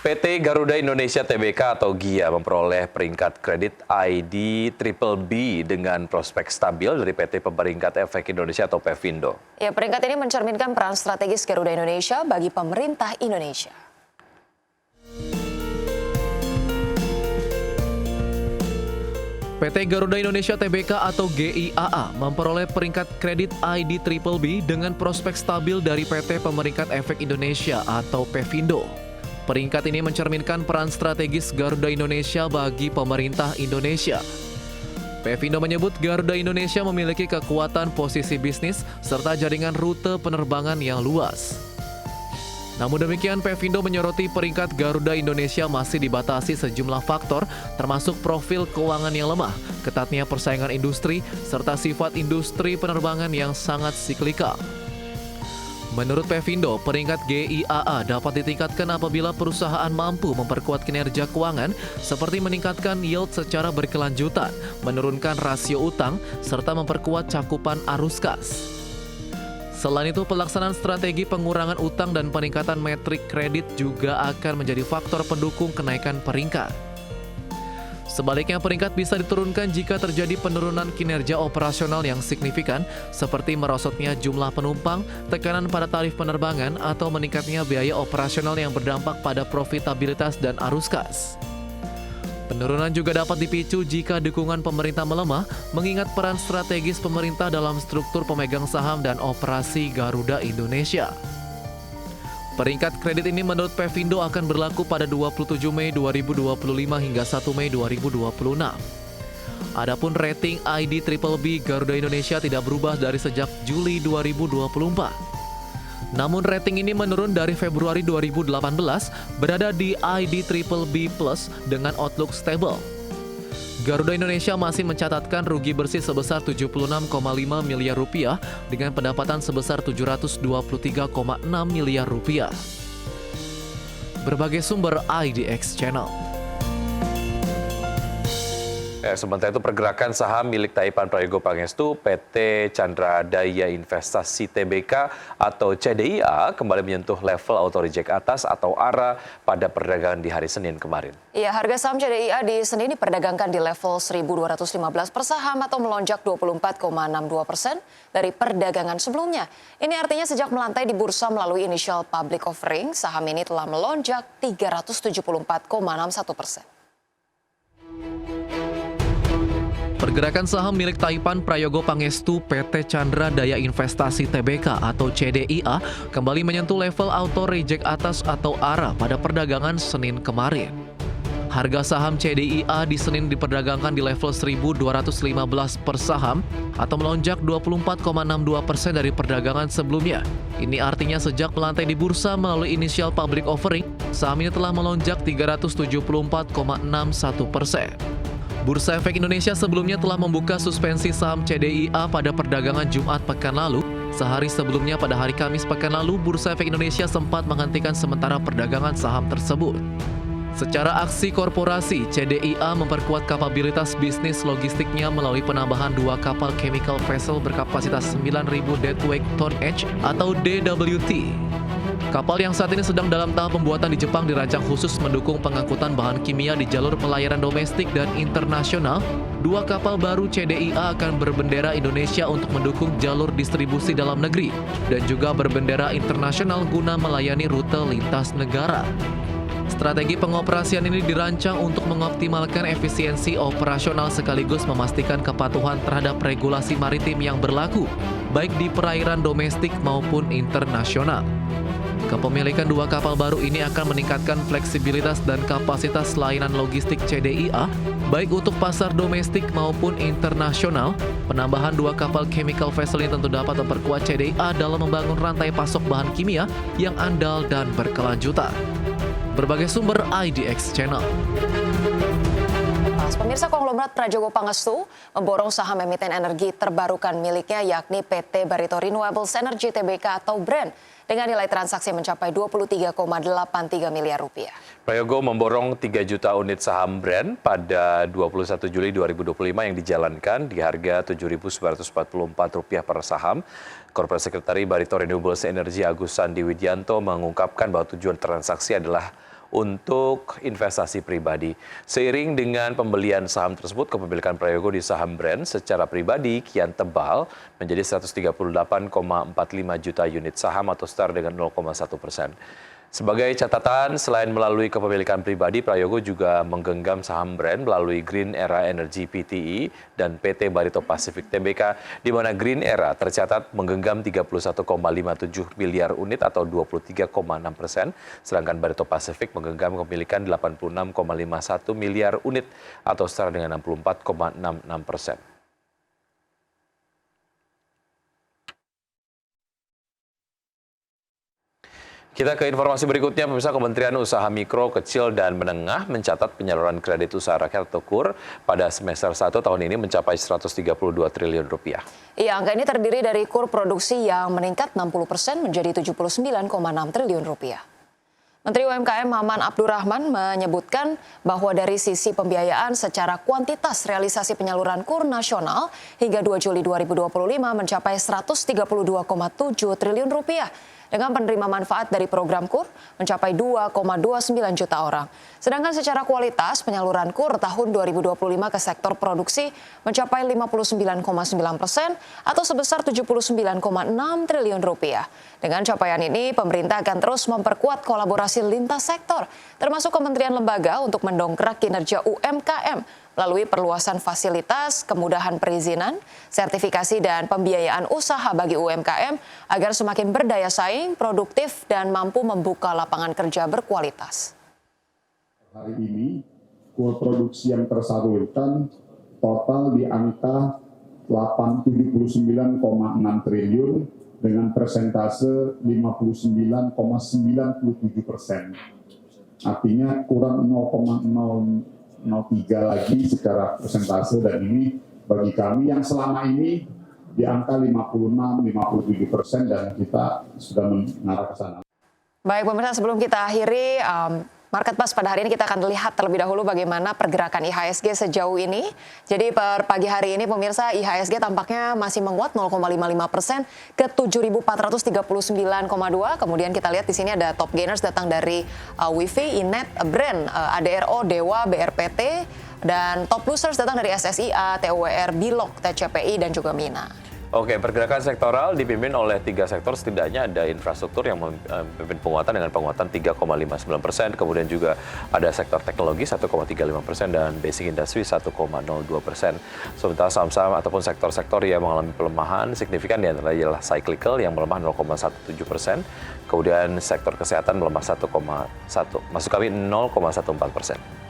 PT Garuda Indonesia Tbk atau GIA memperoleh peringkat kredit ID Triple B dengan prospek stabil dari PT Pemeringkat Efek Indonesia atau Pevindo. Ya, peringkat ini mencerminkan peran strategis Garuda Indonesia bagi pemerintah Indonesia. PT Garuda Indonesia Tbk atau GIAA memperoleh peringkat kredit ID Triple B dengan prospek stabil dari PT Pemeringkat Efek Indonesia atau Pevindo. Peringkat ini mencerminkan peran strategis Garuda Indonesia bagi pemerintah Indonesia. Pevindo menyebut Garuda Indonesia memiliki kekuatan posisi bisnis serta jaringan rute penerbangan yang luas. Namun demikian, Pevindo menyoroti peringkat Garuda Indonesia masih dibatasi sejumlah faktor, termasuk profil keuangan yang lemah, ketatnya persaingan industri, serta sifat industri penerbangan yang sangat siklikal. Menurut Pevindo, peringkat GIAA dapat ditingkatkan apabila perusahaan mampu memperkuat kinerja keuangan seperti meningkatkan yield secara berkelanjutan, menurunkan rasio utang, serta memperkuat cakupan arus kas. Selain itu, pelaksanaan strategi pengurangan utang dan peningkatan metrik kredit juga akan menjadi faktor pendukung kenaikan peringkat. Sebaliknya, peringkat bisa diturunkan jika terjadi penurunan kinerja operasional yang signifikan, seperti merosotnya jumlah penumpang, tekanan pada tarif penerbangan, atau meningkatnya biaya operasional yang berdampak pada profitabilitas dan arus kas. Penurunan juga dapat dipicu jika dukungan pemerintah melemah, mengingat peran strategis pemerintah dalam struktur pemegang saham dan operasi Garuda Indonesia. Peringkat kredit ini menurut Pevindo akan berlaku pada 27 Mei 2025 hingga 1 Mei 2026. Adapun rating ID Triple B Garuda Indonesia tidak berubah dari sejak Juli 2024. Namun rating ini menurun dari Februari 2018, berada di ID Triple B Plus dengan outlook stable. Garuda Indonesia masih mencatatkan rugi bersih sebesar 76,5 miliar rupiah dengan pendapatan sebesar 723,6 miliar rupiah. Berbagai sumber IDX Channel. Sementara itu pergerakan saham milik Taipan Prayogo Pangestu PT Chandra Daya Investasi Tbk atau CDIA kembali menyentuh level auto reject atas atau ARA pada perdagangan di hari Senin kemarin. Ya, harga saham CDIA di Senin diperdagangkan di level 1.215 per saham atau melonjak 24,62% dari perdagangan sebelumnya. Ini artinya sejak melantai di bursa melalui initial public offering, saham ini telah melonjak 374,61%. Pergerakan saham milik Taipan Prayogo Pangestu PT Chandra Daya Investasi Tbk atau CDIA kembali menyentuh level auto reject atas atau ARA pada perdagangan Senin kemarin. Harga saham CDIA di Senin diperdagangkan di level 1.215 per saham atau melonjak 24,62% dari perdagangan sebelumnya. Ini artinya sejak melantai di bursa melalui initial public offering, saham ini telah melonjak 374,61%. Bursa Efek Indonesia sebelumnya telah membuka suspensi saham CDIA pada perdagangan Jumat pekan lalu. Sehari sebelumnya pada hari Kamis pekan lalu, Bursa Efek Indonesia sempat menghentikan sementara perdagangan saham tersebut. Secara aksi korporasi, CDIA memperkuat kapabilitas bisnis logistiknya melalui penambahan 2 kapal chemical vessel berkapasitas 9.000 deadweight tonnage atau DWT. Kapal yang saat ini sedang dalam tahap pembuatan di Jepang dirancang khusus mendukung pengangkutan bahan kimia di jalur pelayaran domestik dan internasional. 2 kapal baru CDIA akan berbendera Indonesia untuk mendukung jalur distribusi dalam negeri dan juga berbendera internasional guna melayani rute lintas negara. Strategi pengoperasian ini dirancang untuk mengoptimalkan efisiensi operasional sekaligus memastikan kepatuhan terhadap regulasi maritim yang berlaku, baik di perairan domestik maupun internasional. Kepemilikan 2 kapal baru ini akan meningkatkan fleksibilitas dan kapasitas layanan logistik CDIA, baik untuk pasar domestik maupun internasional. Penambahan 2 kapal chemical vessel ini tentu dapat memperkuat CDIA dalam membangun rantai pasok bahan kimia yang andal dan berkelanjutan. Berbagai sumber IDX Channel. Pemirsa, konglomerat Prajogo Pangestu memborong saham emiten energi terbarukan miliknya yakni PT Barito Renewables Energy Tbk atau BREN dengan nilai transaksi mencapai 23,83 miliar rupiah. Prayogo memborong 3 juta unit saham BREN pada 21 Juli 2025 yang dijalankan di harga Rp7.944 per saham. Korporat Sekretari Barito Renewables Energy Agus Sandi Widianto mengungkapkan bahwa tujuan transaksi adalah untuk investasi pribadi. Seiring dengan pembelian saham tersebut, kepemilikan Prayogo di saham brand secara pribadi kian tebal menjadi 138,45 juta unit saham atau setara dengan 0,1%. Sebagai catatan, selain melalui kepemilikan pribadi, Prayogo juga menggenggam saham brand melalui Green Era Energy PTI dan PT Barito Pacific Tbk, di mana Green Era tercatat menggenggam 31,57 miliar unit atau 23,6%, sedangkan Barito Pacific menggenggam kepemilikan 86,51 miliar unit atau setara dengan 64,66%. Kita ke informasi berikutnya, pemirsa. Kementerian Usaha Mikro, Kecil, dan Menengah mencatat penyaluran kredit usaha rakyat atau KUR pada semester 1 tahun ini mencapai 132 triliun rupiah. Iya, angka ini terdiri dari KUR produksi yang meningkat 60% menjadi 79,6 triliun rupiah. Menteri UMKM Maman Abdurrahman menyebutkan bahwa dari sisi pembiayaan secara kuantitas realisasi penyaluran KUR nasional hingga 2 Juli 2025 mencapai 132,7 triliun rupiah. Dengan penerima manfaat dari program KUR mencapai 2,29 juta orang. Sedangkan secara kualitas penyaluran KUR tahun 2025 ke sektor produksi mencapai 59,9% atau sebesar 79,6 triliun rupiah. Dengan capaian ini, pemerintah akan terus memperkuat kolaborasi lintas sektor, termasuk kementerian lembaga untuk mendongkrak kinerja UMKM melalui perluasan fasilitas, kemudahan perizinan, sertifikasi, dan pembiayaan usaha bagi UMKM agar semakin berdaya saing, produktif, dan mampu membuka lapangan kerja berkualitas. Hari ini, KUR produksi yang tersalurkan total di angka 79,6 triliun dengan persentase 59,97%. Artinya kurang 0,003 lagi secara persentase, dan ini bagi kami yang selama ini di angka 56-57% dan kita sudah mengarah ke sana. Baik pemirsa, sebelum kita akhiri Market Plus pada hari ini, kita akan lihat terlebih dahulu bagaimana pergerakan IHSG sejauh ini. Jadi per pagi hari ini pemirsa, IHSG tampaknya masih menguat 0,55% ke 7.439,2. Kemudian kita lihat di sini ada top gainers datang dari WIFI, Inet, Brand, ADRO, Dewa, BRPT, dan top losers datang dari SSIA, TUWR, Bilog, TCPI, dan juga Mina. Oke, pergerakan sektoral dipimpin oleh 3 sektor, setidaknya ada infrastruktur yang memimpin penguatan dengan penguatan 3,59%, kemudian juga ada sektor teknologi 1,35% dan basic industry 1,02%. Sementara saham-saham ataupun sektor-sektor yang mengalami pelemahan signifikan diantaranya adalah cyclical yang melemah 0,17%, kemudian sektor kesehatan melemah 0,14%.